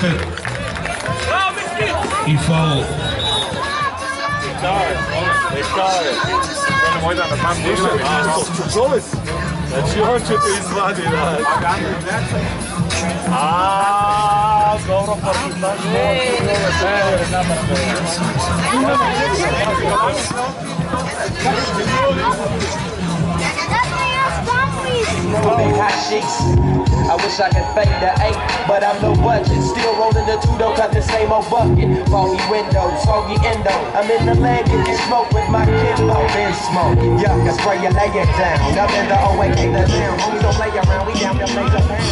11 i faul. Znači on će te izvadi, da. Dobro, partizan. Hot sheets. I wish I could fake the 8, but I'm no budget. Still rolling the 2, don't cut the same old bucket. Foggy windows, foggy endo. I'm in the leg, getting smoke with my Kimbo. Been smoke, yuck, I spray you, lay it down. I'm in the 08, ain't the down. Homies don't play around, we down there, laser pound.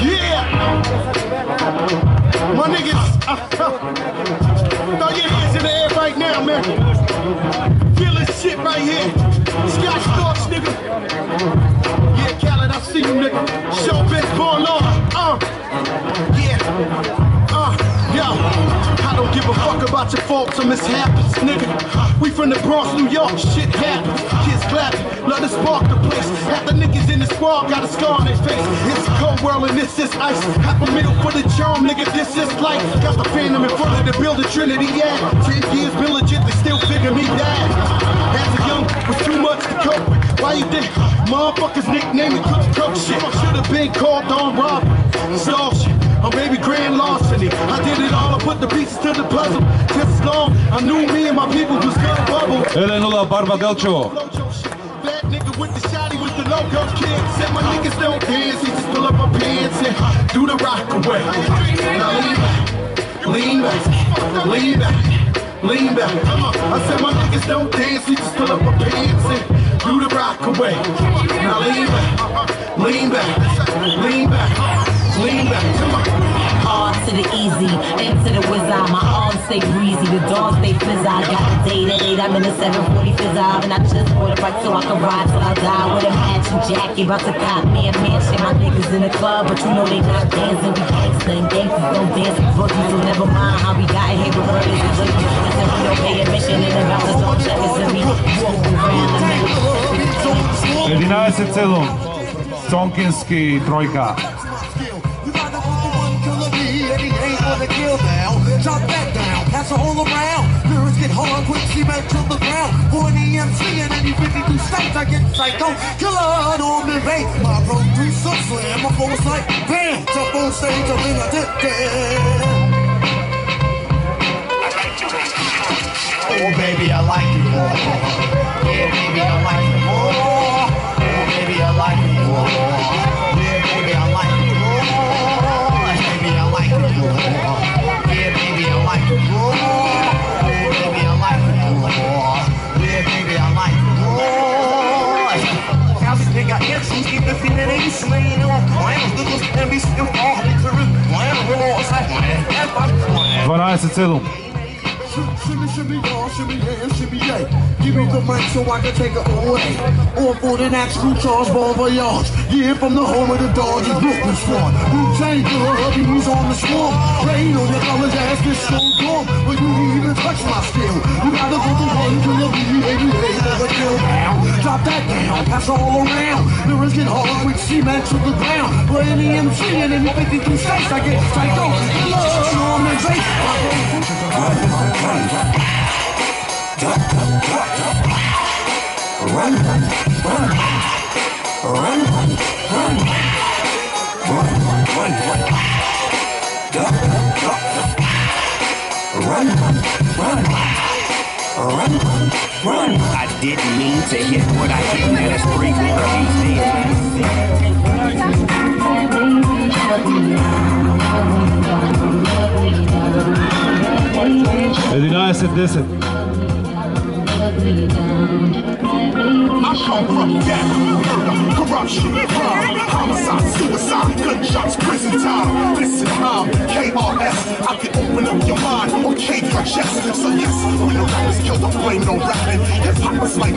Yeah! My niggas, throw your hands in the air right now, man. Feel this shit right here. Scott Storch, nigga. Yeah, Khaled, I see you, nigga. Show bitch, born on. Yeah. Yo. I don't give a fuck about your faults or mishaps, nigga. We from the Bronx, New York, shit happens. Kids clapping, love to spark the place. Half the niggas in the squad got a scar on their face. It's a cold world and this is ice. Half a meal for the charm, nigga, this is life. Got the Phantom in front of the building, Trinity, yeah. 10 years been legit, they still figure me dead. As a young, was too much to cope with. Why you think motherfuckers nickname me cook shit? Should've been called on robbery, stall shit. Or maybe grand larceny. I did it all, I put the pieces to the puzzle. Just as long, I knew me and my people was gonna bubble. 1-0 Barba Delčevo. That nigga with the shotty was the logo kid. Said my niggas don't dance, he just pull up my pants and do the rock away. Now lean back, lean back, lean back. I said my niggas don't dance, he just pull up my pants and do the rock away. Now lean back, lean back, lean back. Lean back, come on. Hard to the easy, into the wizard. My arms stay breezy, the dogs stay fizz. I got a date at 8, I'm in the 740 fizz. And I just bought a bike so I can ride till I die with a matching jacket. About to cop me a mansion. My niggas in the club, but you know they not dancing. We gangsta and gangsters don't dance with rookies. So never mind how we got here with brothers and rookies. I said we don't pay admission and the bouncers don't check us. And we walk around the middle. 11-7. Sonkinski trojka. Drop that down, pass it all around. Lyrics get hard, quick, cement to the ground. For an EMC and any 52 states, I get psycho. Killer on the bait. My producer slam, my flow was like bam. Jump on stage, and then I did that. Oh baby, I like you more. Yeah, baby, I like you more. Oh baby, I like you more. Yeah, baby, I like you more. Baby, I like you more. Yeah, baby, I like you more. Yeah, baby, I like you more. Yeah, baby, I like you more. How's it got issues? Keep the feeling that you swing on plans. This was NBC and all the crew. Plan, we're all like, man, 12-7. Shimmy, shimmy, y'all, shimmy, yeah, shimmy, yeah. Give me the mic so I can take it away. On for the next crew, Charles Bon Voyage. Yeah, from the home of the Dodgers, Brooklyn Swan. Wu-Tang Killer, he's on the swarm. Rain on your colors, ass is so warm. But you didn't even touch my skill. You gotta go to one killer, B-A-B-A, never kill down. Drop that down, pass all around. Lyrics get hard, quick cement to the ground. For any MC and any 52 states, I get psycho. Killer on the bass. Run, run, run, run, run, run. I didn't mean to hit what I hit, man. That's 3 11-10. I come from death, murder, corruption, crime, homicide, suicide, gunshots, prison time. Listen, I'm KRS. I can open up your mind or cave your chest. So yes, when the rappers kill, don't blame no rapping. Hip hop is like.